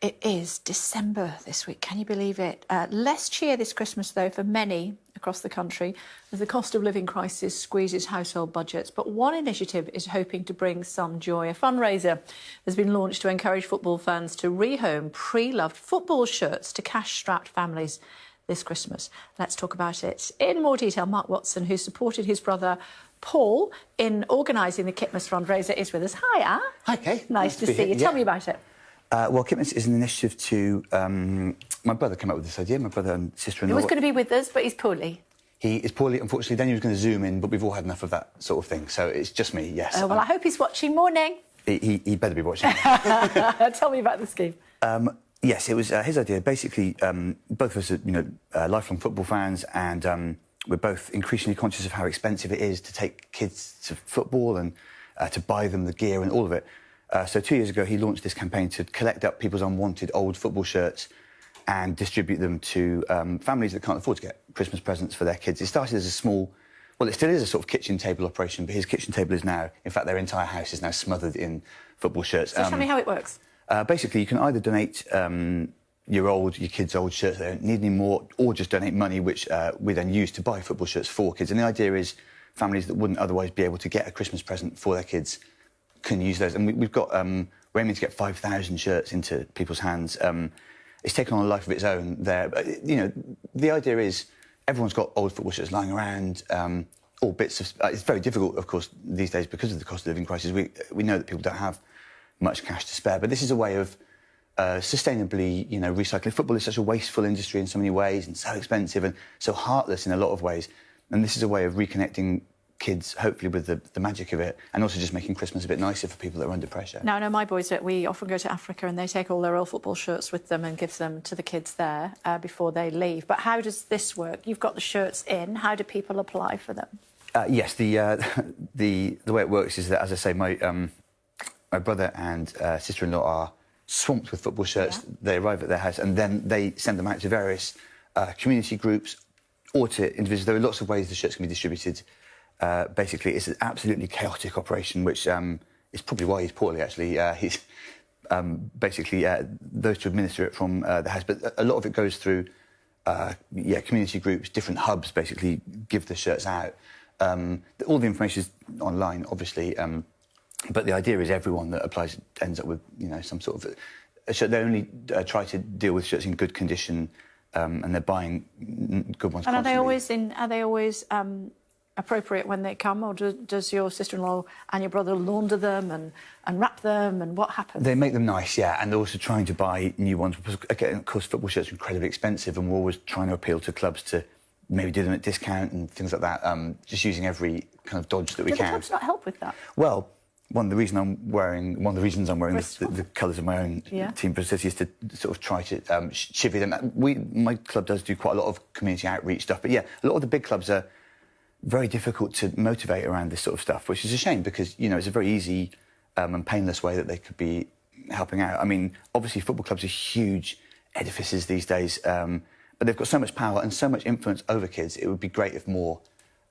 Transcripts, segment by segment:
It is December this week. Can you believe it? Less cheer this Christmas, though, for many across the country as the cost of living crisis squeezes household budgets. But one initiative is hoping to bring some joy. A fundraiser has been launched to encourage football fans to rehome pre-loved football shirts to cash-strapped families this Christmas. Let's talk about it in more detail. Mark Watson, who supported his brother Paul in organising the Kitmas fundraiser, is with us. Hiya. Hi, Kay. Nice to see you. Tell me about it. Well, Kitmas is an initiative to... my brother came up with this idea, my brother and sister-in-law. He was going to be with us, but he's poorly. He is poorly, unfortunately. Then he was going to Zoom in, but we've all had enough of that sort of thing. So it's just me, yes. Well, I hope he's watching. Morning. He better be watching. Tell me about the scheme. Yes, it was his idea. Basically, both of us are, lifelong football fans, and we're both increasingly conscious of how expensive it is to take kids to football and to buy them the gear and all of it. So 2 years ago, he launched this campaign to collect up people's unwanted old football shirts and distribute them to families that can't afford to get Christmas presents for their kids. It started as a small... Well, it still is a sort of kitchen table operation, but his kitchen table is now... In fact, their entire house is now smothered in football shirts. So tell me how it works. Basically, you can either donate your kids' old shirts that don't need any more, or just donate money, which we then use to buy football shirts for kids. And the idea is families that wouldn't otherwise be able to get a Christmas present for their kids can use those. And we've got... we're aiming to get 5,000 shirts into people's hands. It's taken on a life of its own there. But, the idea is everyone's got old football shirts lying around, all bits of... it's very difficult, of course, these days because of the cost of living crisis. We know that people don't have much cash to spare, but this is a way of sustainably, recycling. Football is such a wasteful industry in so many ways and so expensive and so heartless in a lot of ways. And this is a way of reconnecting kids, hopefully, with the magic of it, and also just making Christmas a bit nicer for people that are under pressure. Now, I know my boys, we often go to Africa and they take all their old football shirts with them and give them to the kids there before they leave. But how does this work? You've got the shirts in. How do people apply for them? Yes, the way it works is that, as I say, my brother and sister-in-law are swamped with football shirts. Yeah. They arrive at their house and then they send them out to various community groups or to individuals. There are lots of ways the shirts can be distributed. Basically, it's an absolutely chaotic operation, which is probably why he's poorly, actually. He's basically those to administer it from the house. But a lot of it goes through, community groups, different hubs, basically, give the shirts out. All the information is online, obviously, but the idea is everyone that applies ends up with, some sort of a shirt. They only try to deal with shirts in good condition, and they're buying good ones. And constantly. Are they always appropriate when they come, or does your sister-in-law and your brother launder them and wrap them, and what happens? They make them nice, yeah, and they're also trying to buy new ones. Again, of course, football shirts are incredibly expensive, and we're always trying to appeal to clubs to maybe do them at discount and things like that, just using every kind of dodge that we can. Do the clubs not help with that? Well, one of the reasons I'm wearing the colours of my own team, Bristol City, is to sort of try to chivvy them. My club does do quite a lot of community outreach stuff, but yeah, a lot of the big clubs are very difficult to motivate around this sort of stuff, which is a shame because, it's a very easy and painless way that they could be helping out. I mean, obviously, football clubs are huge edifices these days, but they've got so much power and so much influence over kids. It would be great if more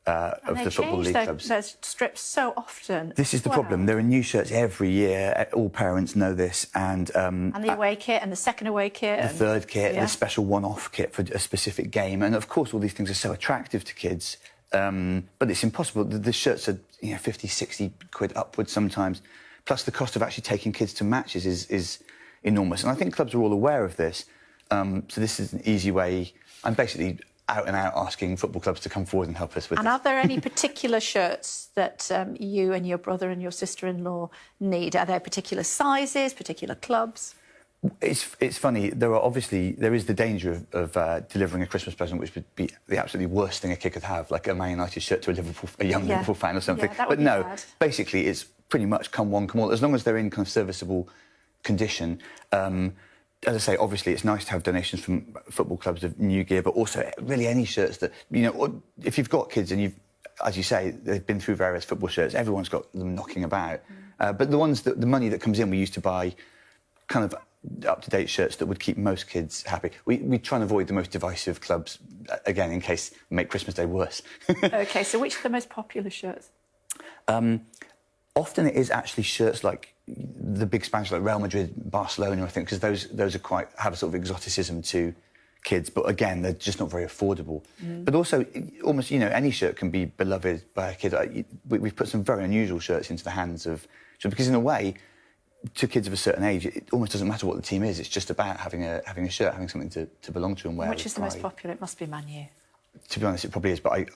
of the Football League clubs... Their strips so often. This is the problem. There are new shirts every year. All parents know this. And the away kit and the second away kit. The third kit, the special one-off kit for a specific game. And, of course, all these things are so attractive to kids. But it's impossible. The shirts are 50, 60 quid upwards sometimes. Plus, the cost of actually taking kids to matches is enormous. And I think clubs are all aware of this. So this is an easy way. I'm basically out and out asking football clubs to come forward and help us with this. And are there any particular shirts that you and your brother and your sister-in-law need? Are there particular sizes, particular clubs? It's funny. There is the danger of delivering a Christmas present, which would be the absolutely worst thing a kid could have, like a Man United shirt to a young Liverpool fan or something. Yeah, that would be bad. Basically, it's pretty much come one, come all. As long as they're in kind of serviceable condition. As I say, obviously, it's nice to have donations from football clubs of new gear, but also really any shirts that, if you've got kids and as you say, they've been through various football shirts, everyone's got them knocking about. But the money that comes in, we used to buy kind of up-to-date shirts that would keep most kids happy. We try and avoid the most divisive clubs, again, in case make Christmas Day worse. OK, so which are the most popular shirts? Often it is actually shirts like the big Spanish like Real Madrid, Barcelona, I think, because those are quite have a sort of exoticism to kids, but again, they're just not very affordable. But also, almost, you know, any shirt can be beloved by a kid. We've put some very unusual shirts into the hands of, because in a way, to kids of a certain age, it almost doesn't matter what the team is. It's just about having a shirt, having something to belong to and wear. Which is the most popular? It must be Man U. To be honest, it probably is, but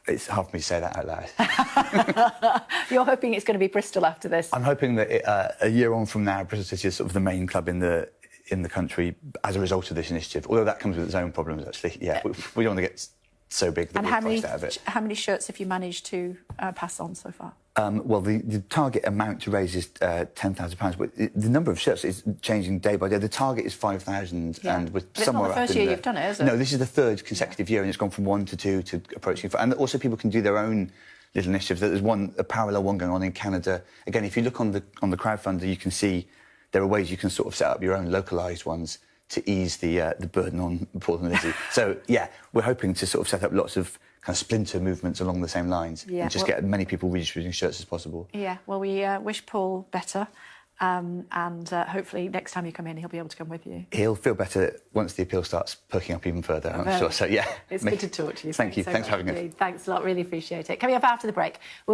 it's hard for me to say that out loud. You're hoping it's going to be Bristol after this? I'm hoping that a year on from now, Bristol City is sort of the main club in the country as a result of this initiative. Although that comes with its own problems, actually. Yeah, we don't want to get so big that we're priced out of it. How many shirts have you managed to pass on so far? Well, the target amount to raise is £10,000, but the number of shirts is changing day by day. The target is 5,000, and we're somewhere up in It's not the first year you've done it, is it? No, this is the third consecutive year, and it's gone from 1 to 2 to approaching 5. And also, people can do their own little initiatives. There's a parallel one going on in Canada. Again, if you look on the crowdfunder, you can see there are ways you can sort of set up your own localised ones to ease the burden on Paul and Lizzie. So, yeah, we're hoping to sort of set up lots of kind of splinter movements along the same lines and just get as many people redistributing shirts as possible. Yeah, well, we wish Paul better, and hopefully next time you come in, he'll be able to come with you. He'll feel better once the appeal starts perking up even further, I'm sure. So, yeah. It's good to talk to you. Thank you. Thanks for having us. Thanks a lot. Really appreciate it. Coming up after the break, we'll